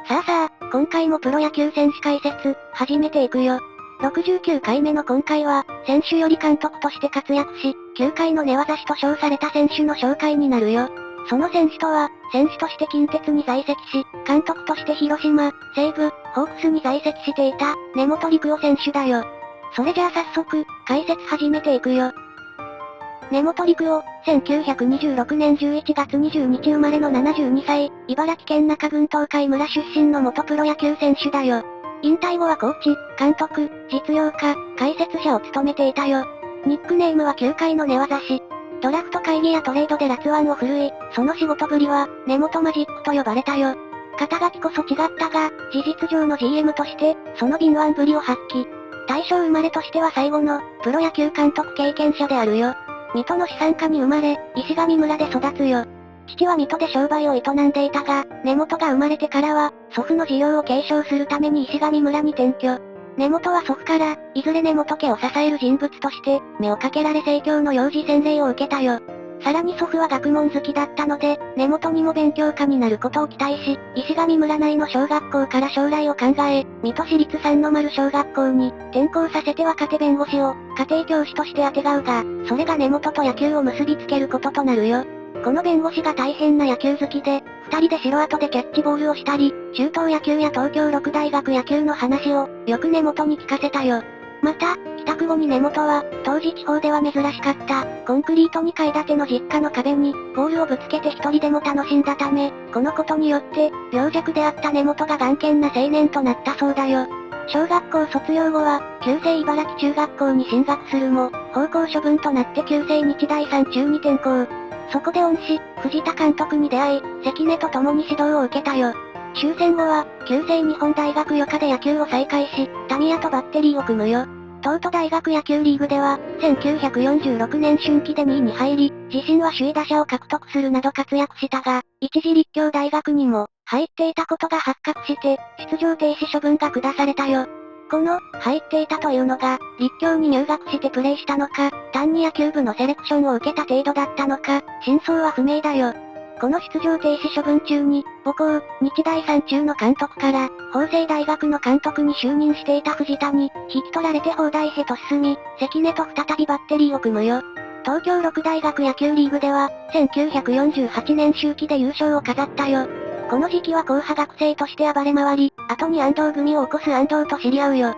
さあ、今回もプロ野球選手解説、始めていくよ。69回目の今回は、選手より監督として活躍し、球界の寝技師と称された選手の紹介になるよ。その選手とは、選手として近鉄に在籍し、監督として広島、西武、ホークスに在籍していた、根本陸夫選手だよ。それじゃあ早速、解説始めていくよ。根本陸夫、1926年11月20日生まれの72歳、茨城県中郡東海村出身の元プロ野球選手だよ。引退後はコーチ、監督、実業家、解説者を務めていたよ。ニックネームは球界の寝技師。ドラフト会議やトレードで辣腕を振るい、その仕事ぶりは、根本マジックと呼ばれたよ。肩書きこそ違ったが、事実上の GM として、その敏腕ぶりを発揮。大正生まれとしては最後の、プロ野球監督経験者であるよ。水戸の資産家に生まれ、石上村で育つよ。父は水戸で商売を営んでいたが、根本が生まれてからは、祖父の事業を継承するために石上村に転居。根本は祖父から、いずれ根本家を支える人物として、目をかけられ生協の幼児洗礼を受けたよ。さらに祖父は学問好きだったので、根本にも勉強家になることを期待し、石上村内の小学校から将来を考え、水戸市立三の丸小学校に、転校させて若手弁護士を、家庭教師としてあてがうが、それが根本と野球を結びつけることとなるよ。この弁護士が大変な野球好きで、二人で城跡でキャッチボールをしたり、中東野球や東京六大学野球の話を、よく根本に聞かせたよ。また、帰宅後に根本は、当時地方では珍しかった、コンクリート2階建ての実家の壁に、ボールをぶつけて一人でも楽しんだため、このことによって、病弱であった根本が頑健な青年となったそうだよ。小学校卒業後は、旧制茨城中学校に進学するも、放校処分となって旧制日大三中に転校。そこで恩師、藤田監督に出会い、関根と共に指導を受けたよ。終戦後は、旧制日本大学余暇で野球を再開し、タミヤとバッテリーを組むよ。東都大学野球リーグでは、1946年春季で2位に入り、自身は首位打者を獲得するなど活躍したが、一時立教大学にも、入っていたことが発覚して、出場停止処分が下されたよ。この、入っていたというのが、立教に入学してプレイしたのか、単に野球部のセレクションを受けた程度だったのか、真相は不明だよ。この出場停止処分中に、母校、日大三中の監督から、法政大学の監督に就任していた藤田に、引き取られて法大へと進み、関根と再びバッテリーを組むよ。東京六大学野球リーグでは、1948年秋季で優勝を飾ったよ。この時期は硬派学生として暴れ回り、後に安藤組を起こす安藤と知り合うよ。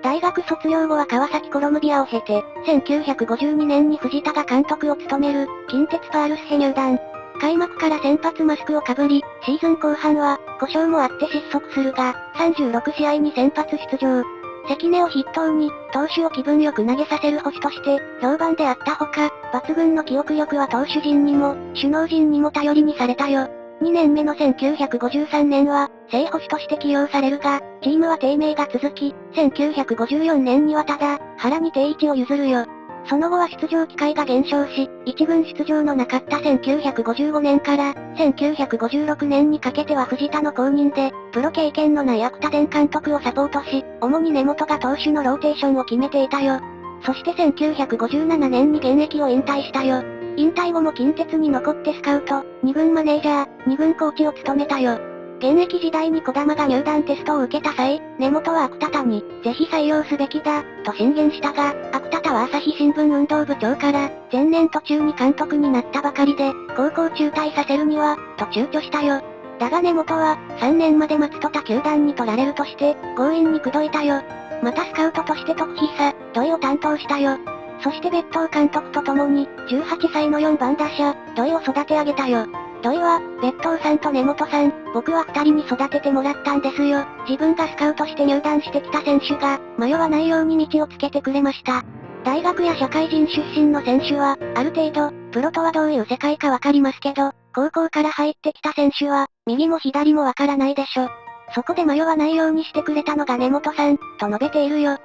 大学卒業後は川崎コロムビアを経て、1952年に藤田が監督を務める、近鉄パールスへ入団。開幕から先発マスクをかぶり、シーズン後半は、故障もあって失速するが、36試合に先発出場。関根を筆頭に、投手を気分よく投げさせる星として、評判であったほか、抜群の記憶力は投手陣にも、首脳陣にも頼りにされたよ。2年目の1953年は、正捕手として起用されるが、チームは低迷が続き、1954年にはただ、原に定位置を譲るよ。その後は出場機会が減少し、一軍出場のなかった1955年から、1956年にかけては藤田の後任で、プロ経験のない芥田監督をサポートし、主に根本が投手のローテーションを決めていたよ。そして1957年に現役を引退したよ。引退後も近鉄に残ってスカウト、二軍マネージャー、二軍コーチを務めたよ。現役時代に児玉が入団テストを受けた際、根本は芥田に、ぜひ採用すべきだ、と進言したが、芥田は朝日新聞運動部長から、前年途中に監督になったばかりで、高校中退させるには、と躊躇したよ。だが根本は、3年まで待つと他球団に取られるとして、強引に口説いたよ。またスカウトとして徳久、土井を担当したよ。そして別当監督と共に、18歳の4番打者、土井を育て上げたよ。土井は、別当さんと根本さん、僕は二人に育ててもらったんですよ。自分がスカウトして入団してきた選手が、迷わないように道をつけてくれました。大学や社会人出身の選手は、ある程度、プロとはどういう世界かわかりますけど、高校から入ってきた選手は、右も左もわからないでしょ。そこで迷わないようにしてくれたのが根本さん、と述べているよ。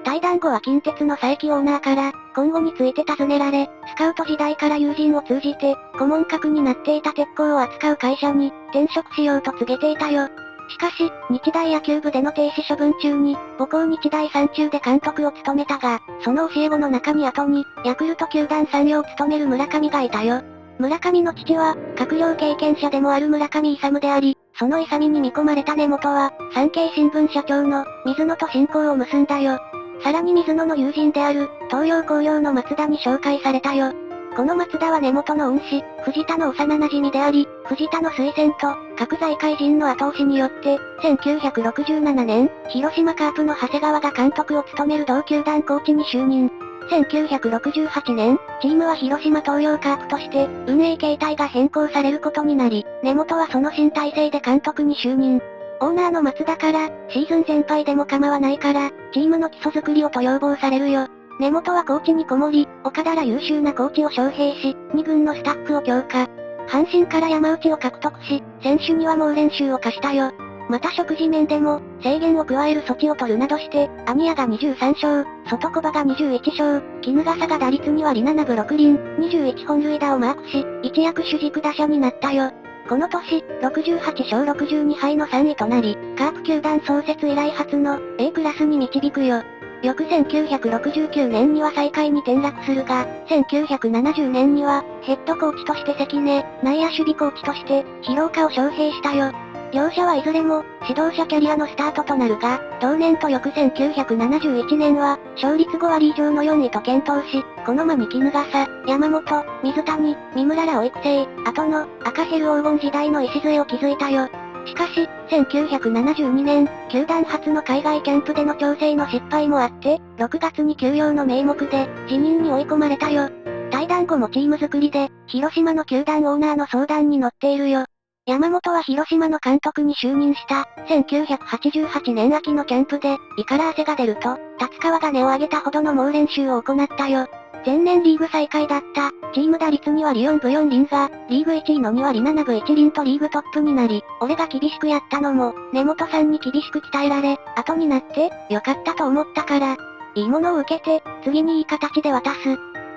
対談後は近鉄の佐伯オーナーから、今後について尋ねられ、スカウト時代から友人を通じて、顧問格になっていた鉄鋼を扱う会社に、転職しようと告げていたよ。しかし、日大野球部での停止処分中に、母校日大三中で監督を務めたが、その教え子の中に後に、ヤクルト球団参与を務める村上がいたよ。村上の父は、閣僚経験者でもある村上勇であり、その勇に見込まれた根本は、産経新聞社長の、水野と親交を結んだよ。さらに水野の友人である、東洋工業の松田に紹介されたよ。この松田は根本の恩師、藤田の幼馴染であり、藤田の推薦と、各財界人の後押しによって、1967年、広島カープの長谷川が監督を務める同球団コーチに就任。1968年、チームは広島東洋カープとして、運営形態が変更されることになり、根本はその新体制で監督に就任。オーナーの松田から、シーズン全敗でも構わないから、チームの基礎作りをと要望されるよ。根本はコーチにこもり、岡田ら優秀なコーチを招聘し、2軍のスタッフを強化。阪神から山内を獲得し、選手には猛練習を課したよ。また食事面でも、制限を加える措置を取るなどして、網谷が23勝、外小場が21勝、衣笠が打率2割7分6厘、21本塁打をマークし、一躍主軸打者になったよ。この年、68勝62敗の3位となり、カープ球団創設以来初の A クラスに導くよ。翌1969年には最下位に転落するが、1970年には、ヘッドコーチとして関根、内野守備コーチとして、廣岡を招聘したよ。両者はいずれも、指導者キャリアのスタートとなるが、同年と翌1971年は、勝率5割以上の4位と検討し、この間に衣笠、山本、水谷、三村らを育成、後の、赤ヘル黄金時代の礎を築いたよ。しかし、1972年、球団初の海外キャンプでの調整の失敗もあって、6月に休養の名目で、辞任に追い込まれたよ。退団後もチーム作りで、広島の球団オーナーの相談に乗っているよ。山本は広島の監督に就任した、1988年秋のキャンプで、胃から汗が出ると、達川が音を上げたほどの猛練習を行ったよ。前年リーグ最下位だった、チーム打率2割4分4厘が、リーグ1位の2割7分1厘とリーグトップになり、俺が厳しくやったのも、根本さんに厳しく鍛えられ、後になって、よかったと思ったから、いいものを受けて、次にいい形で渡す。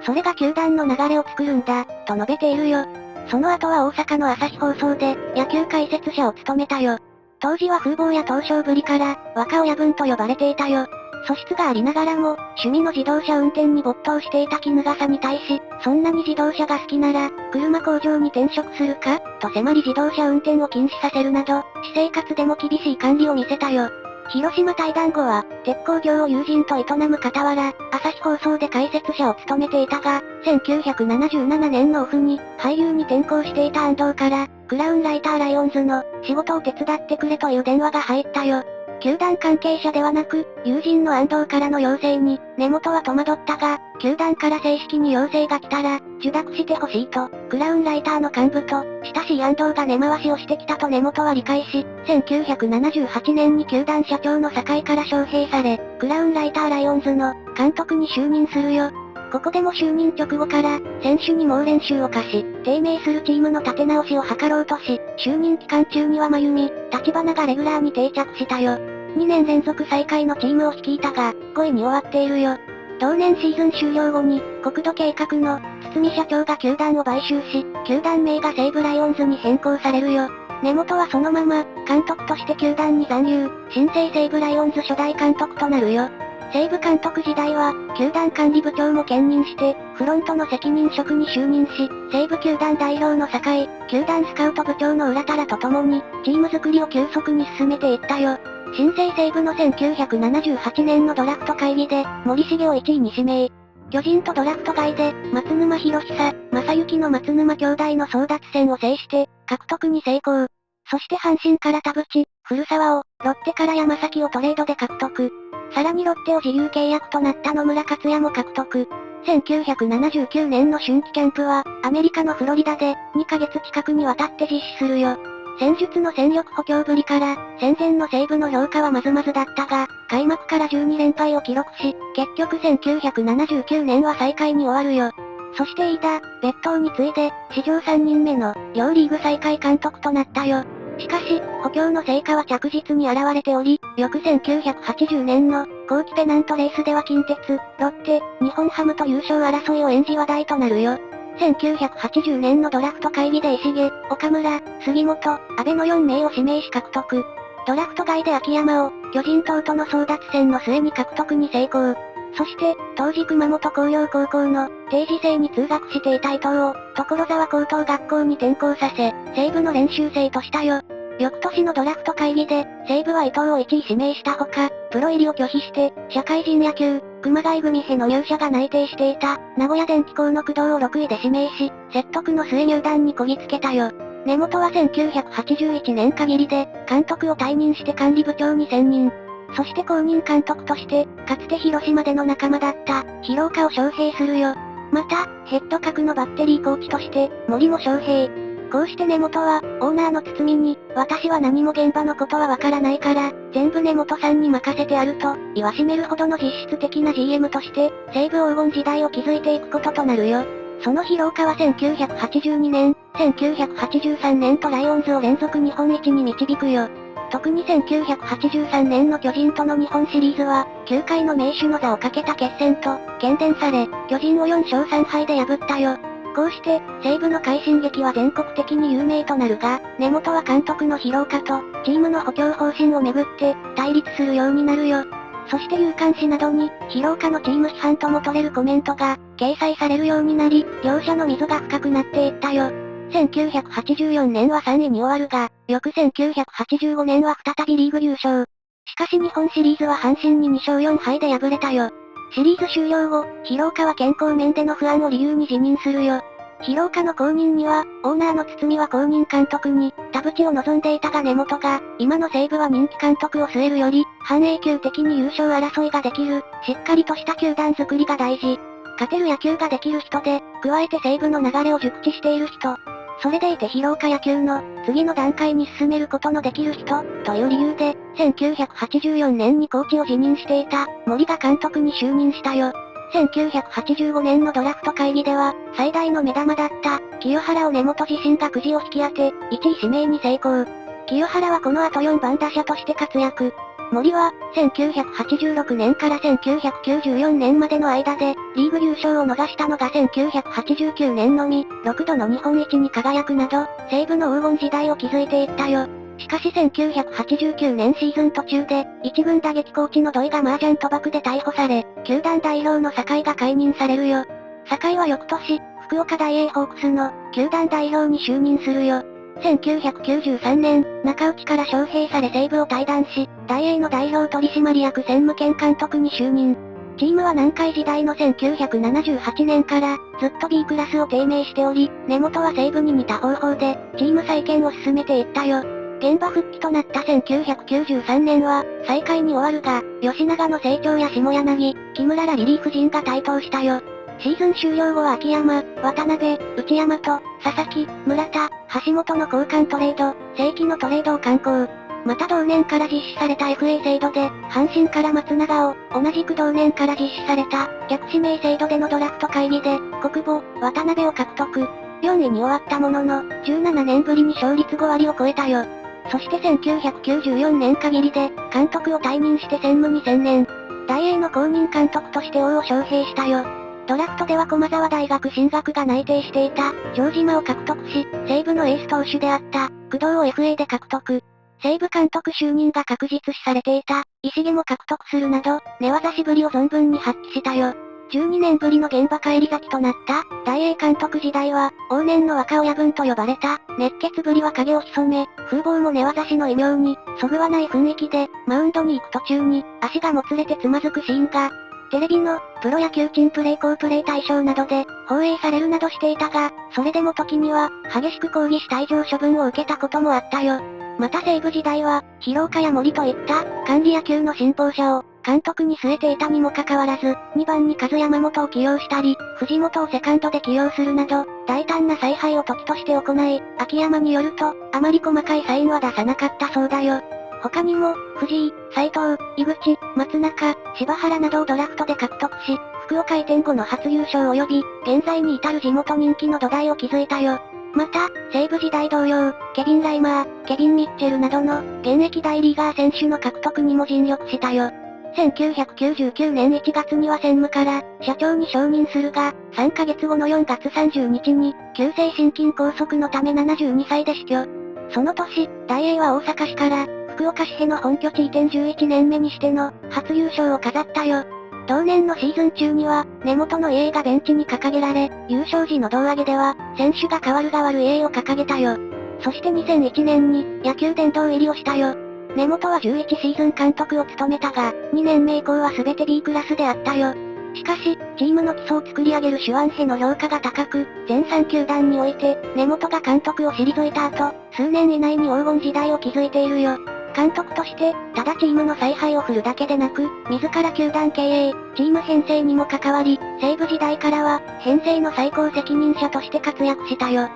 それが球団の流れを作るんだ、と述べているよ。その後は大阪の朝日放送で、野球解説者を務めたよ。当時は風貌や東証ぶりから、若親分と呼ばれていたよ。素質がありながらも、趣味の自動車運転に没頭していた衣笠に対し、そんなに自動車が好きなら、車工場に転職するかと迫り自動車運転を禁止させるなど、私生活でも厳しい管理を見せたよ。広島退団後は、鉄鋼業を友人と営む傍ら、朝日放送で解説者を務めていたが、1977年のオフに、俳優に転向していた安藤から、クラウンライターライオンズの、仕事を手伝ってくれという電話が入ったよ。球団関係者ではなく、友人の安藤からの要請に、根本は戸惑ったが、球団から正式に要請が来たら、受諾してほしいと、クラウンライターの幹部と、親しい安藤が根回しをしてきたと根本は理解し、1978年に球団社長の堺から招聘され、クラウンライターライオンズの、監督に就任するよ。ここでも就任直後から、選手に猛練習を課し、低迷するチームの立て直しを図ろうとし、就任期間中には真由美、立花がレギュラーに定着したよ。2年連続最下位のチームを率いたが、5位に終わっているよ。同年シーズン終了後に、国土計画の、堤社長が球団を買収し、球団名が西武ライオンズに変更されるよ。根本はそのまま、監督として球団に残留、新生西武ライオンズ初代監督となるよ。西武監督時代は、球団管理部長も兼任して、フロントの責任職に就任し、西武球団代表の堺、球団スカウト部長の浦田らと共に、チーム作りを急速に進めていったよ。新生西武の1978年のドラフト会議で、森重を1位に指名。巨人とドラフト外で、松沼博久、正幸の松沼兄弟の争奪戦を制して、獲得に成功。そして阪神から田淵、古沢を、ロッテから山崎をトレードで獲得。さらにロッテを自由契約となった野村克也も獲得。1979年の春季キャンプは、アメリカのフロリダで、2ヶ月近くにわたって実施するよ。戦術の戦力補強ぶりから、戦前の西武の評価はまずまずだったが、開幕から12連敗を記録し、結局1979年は最下位に終わるよ。そして飯田、別当に次いで、史上3人目の、両リーグ最下位監督となったよ。しかし、補強の成果は着実に現れており、翌1980年の、後期ペナントレースでは近鉄、ロッテ、日本ハムと優勝争いを演じ話題となるよ。1980年のドラフト会議で石毛、岡村、杉本、阿部の4名を指名し獲得。ドラフト外で秋山を、巨人党との争奪戦の末に獲得に成功。そして、当時熊本工業高校の、定時制に通学していた伊藤を、所沢高等学校に転校させ、西武の練習生としたよ。翌年のドラフト会議で、西武は伊藤を1位指名したほか、プロ入りを拒否して、社会人野球、熊谷組への入社が内定していた、名古屋電気工の工藤を6位で指名し、説得の末入団にこぎつけたよ。根本は1981年限りで、監督を退任して管理部長に選任。そして公認監督として、かつて広島での仲間だった、廣岡を招聘するよ。また、ヘッド格のバッテリーコーチとして、森も招聘。こうして根本は、オーナーの堤に、私は何も現場のことはわからないから、全部根本さんに任せてあると、言わしめるほどの実質的な GM として、西武黄金時代を築いていくこととなるよ。その廣岡は1982年、1983年とライオンズを連続日本一に導くよ。特に1983年の巨人との日本シリーズは、球界の名手の座をかけた決戦と、喧伝され、巨人を4勝3敗で破ったよ。こうして、西武の快進撃は全国的に有名となるが、根本は監督の廣岡と、チームの補強方針をめぐって、対立するようになるよ。そして有刊誌などに、廣岡のチーム批判とも取れるコメントが、掲載されるようになり、両者の溝が深くなっていったよ。1984年は3位に終わるが、翌1985年は再びリーグ優勝。しかし日本シリーズは阪神に2勝4敗で敗れたよ。シリーズ終了後、廣岡は健康面での不安を理由に辞任するよ。廣岡の後任には、オーナーの堤は後任監督に、田淵を望んでいたが根本が、今の西武は人気監督を据えるより、半永久的に優勝争いができる、しっかりとした球団作りが大事。勝てる野球ができる人で、加えて西武の流れを熟知している人。それでいて廣岡野球の、次の段階に進めることのできる人、という理由で、1984年にコーチを辞任していた、森が監督に就任したよ。1985年のドラフト会議では、最大の目玉だった、清原を根本自身がくじを引き当て、1位指名に成功。清原はこの後4番打者として活躍。森は、1986年から1994年までの間で、リーグ優勝を逃したのが1989年のみ、6度の日本一に輝くなど、西武の黄金時代を築いていったよ。しかし1989年シーズン途中で、一軍打撃コーチの土井が麻雀賭博で逮捕され、球団代表の酒井が解任されるよ。酒井は翌年、福岡ダイエーホークスの、球団代表に就任するよ。1993年、中内から招聘され西武を退団し、大英の代表取締役専務兼監督に就任。チームは南海時代の1978年から、ずっと B クラスを低迷しており、根本は西武に似た方法で、チーム再建を進めていったよ。現場復帰となった1993年は、最下位に終わるが、吉永の成長や下柳、木村らリリーフ陣が台頭したよ。シーズン終了後は秋山、渡辺、内山と、佐々木、村田、橋本の交換トレード、正規のトレードを敢行。また同年から実施された FA 制度で、阪神から松永を、同じく同年から実施された、逆指名制度でのドラフト会議で、国母、渡辺を獲得。4位に終わったものの、17年ぶりに勝率5割を超えたよ。そして1994年限りで、監督を退任して専務に専念。大英の公認監督として王を招聘したよ。ドラフトでは駒沢大学進学が内定していた、城島を獲得し、西武のエース投手であった、工藤を FA で獲得。西武監督就任が確実視されていた、石毛も獲得するなど、寝技しぶりを存分に発揮したよ。12年ぶりの現場返り咲きとなった、大英監督時代は、往年の若親分と呼ばれた、熱血ぶりは影を潜め、風貌も寝技師の異名に、そぐわない雰囲気で、マウンドに行く途中に、足がもつれてつまずくシーンが、テレビの、プロ野球珍プレイ好プレイ大賞などで、放映されるなどしていたが、それでも時には、激しく抗議し退場処分を受けたこともあったよ。また西武時代は、廣岡や森といった、管理野球の信奉者を、監督に据えていたにもかかわらず、2番に風山本を起用したり、藤本をセカンドで起用するなど、大胆な采配を時として行い、秋山によると、あまり細かいサインは出さなかったそうだよ。他にも、藤井、斉藤、井口、松中、柴原などをドラフトで獲得し、福岡移転後の初優勝及び、現在に至る地元人気の土台を築いたよ。また、西武時代同様、ケビン・ライマー、ケビン・ミッチェルなどの、現役大リーガー選手の獲得にも尽力したよ。1999年1月には専務から、社長に昇任するが、3ヶ月後の4月30日に、急性心筋梗塞のため72歳で死去。その年、大英は大阪市から、福岡市への本拠地移転11年目にしての、初優勝を飾ったよ。同年のシーズン中には、根本の遺影がベンチに掲げられ、優勝時の胴上げでは、選手が代わる遺影を掲げたよ。そして2001年に、野球殿堂入りをしたよ。根本は11シーズン監督を務めたが、2年目以降は全て B クラスであったよ。しかし、チームの基礎を作り上げる手腕への評価が高く、全3球団において、根本が監督を退いた後、数年以内に黄金時代を築いているよ。監督として、ただチームの采配を振るだけでなく、自ら球団経営、チーム編成にも関わり、西武時代からは、編成の最高責任者として活躍したよ。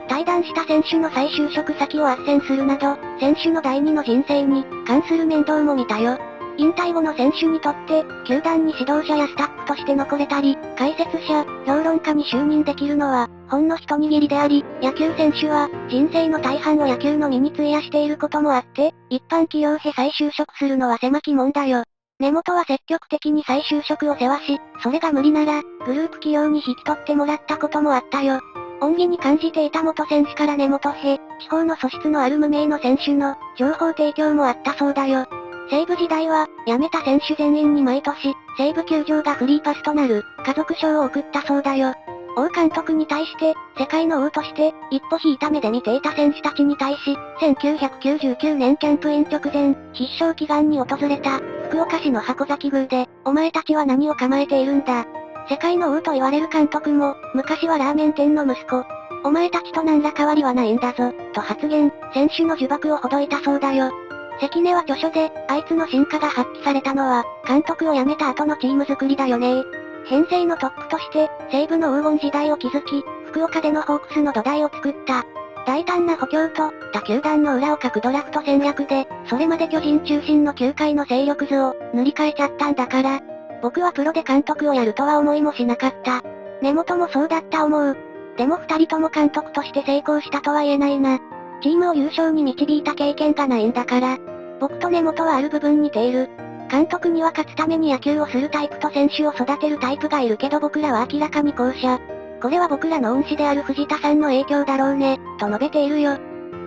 退団した選手の再就職先を斡旋するなど、選手の第二の人生に関する面倒も見たよ。引退後の選手にとって、球団に指導者やスタッフとして残れたり、解説者、評論家に就任できるのは、ほんの一握りであり、野球選手は、人生の大半を野球のみに費やしていることもあって、一般企業へ再就職するのは狭き門だよ。根本は積極的に再就職を世話し、それが無理なら、グループ企業に引き取ってもらったこともあったよ。恩義に感じていた元選手から根本へ、地方の素質のある無名の選手の、情報提供もあったそうだよ。西武時代は、辞めた選手全員に毎年、西武球場がフリーパスとなる、家族賞を贈ったそうだよ。王監督に対して、世界の王として、一歩引いた目で見ていた選手たちに対し、1999年キャンプイン直前、必勝祈願に訪れた、福岡市の箱崎宮で、お前たちは何を構えているんだ。世界の王と言われる監督も、昔はラーメン店の息子。お前たちと何ら変わりはないんだぞ、と発言、選手の呪縛をほどいたそうだよ。関根は著書で、あいつの進化が発揮されたのは、監督を辞めた後のチーム作りだよね。編成のトップとして、西武の黄金時代を築き、福岡でのホークスの土台を作った。大胆な補強と、他球団の裏をかくドラフト戦略で、それまで巨人中心の球界の勢力図を、塗り替えちゃったんだから。僕はプロで監督をやるとは思いもしなかった。根本もそうだった思う。でも二人とも監督として成功したとは言えないな。チームを優勝に導いた経験がないんだから。僕と根本はある部分似ている。監督には勝つために野球をするタイプと選手を育てるタイプがいるけど僕らは明らかに後者。これは僕らの恩師である藤田さんの影響だろうね、と述べているよ。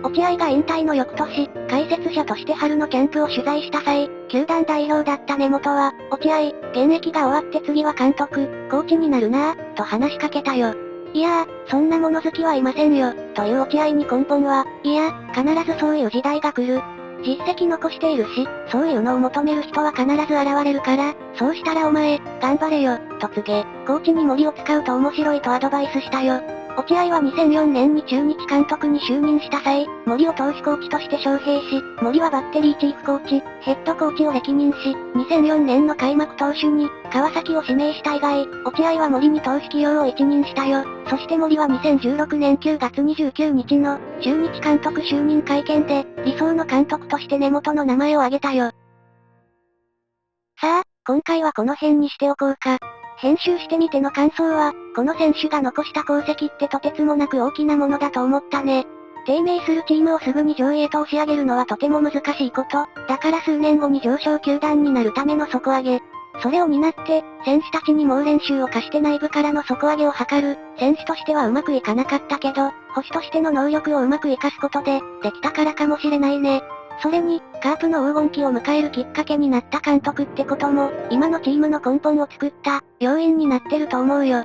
落合が引退の翌年、解説者として春のキャンプを取材した際、球団代表だった根本は、落合、現役が終わって次は監督、コーチになるなぁ、と話しかけたよ。いやそんな物好きはいませんよ、という落合に根本は、いや、必ずそういう時代が来る。実績残しているし、そういうのを求める人は必ず現れるから、そうしたらお前、頑張れよ、と告げ、コーチに森を使うと面白いとアドバイスしたよ。落合は2004年に中日監督に就任した際、森を投手コーチとして招聘し、森はバッテリーチーフコーチ、ヘッドコーチを歴任し、2004年の開幕投手に、川崎を指名した以外、落合は森に投手起用を一任したよ。そして森は2016年9月29日の、中日監督就任会見で、理想の監督として根本の名前を挙げたよ。さあ、今回はこの辺にしておこうか。編集してみての感想は、この選手が残した功績ってとてつもなく大きなものだと思ったね。低迷するチームをすぐに上位へと押し上げるのはとても難しいこと。だから数年後に上昇球団になるための底上げ。それを担って、選手たちに猛練習を課して内部からの底上げを図る。選手としてはうまくいかなかったけど、保守としての能力をうまく活かすことで、できたからかもしれないね。それに、カープの黄金期を迎えるきっかけになった監督ってことも、今のチームの根本を作った、要因になってると思うよ。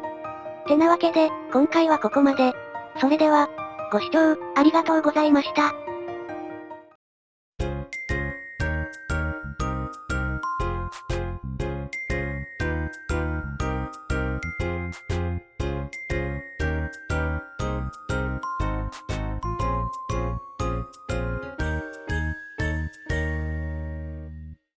てなわけで、今回はここまで。それでは、ご視聴、ありがとうございました。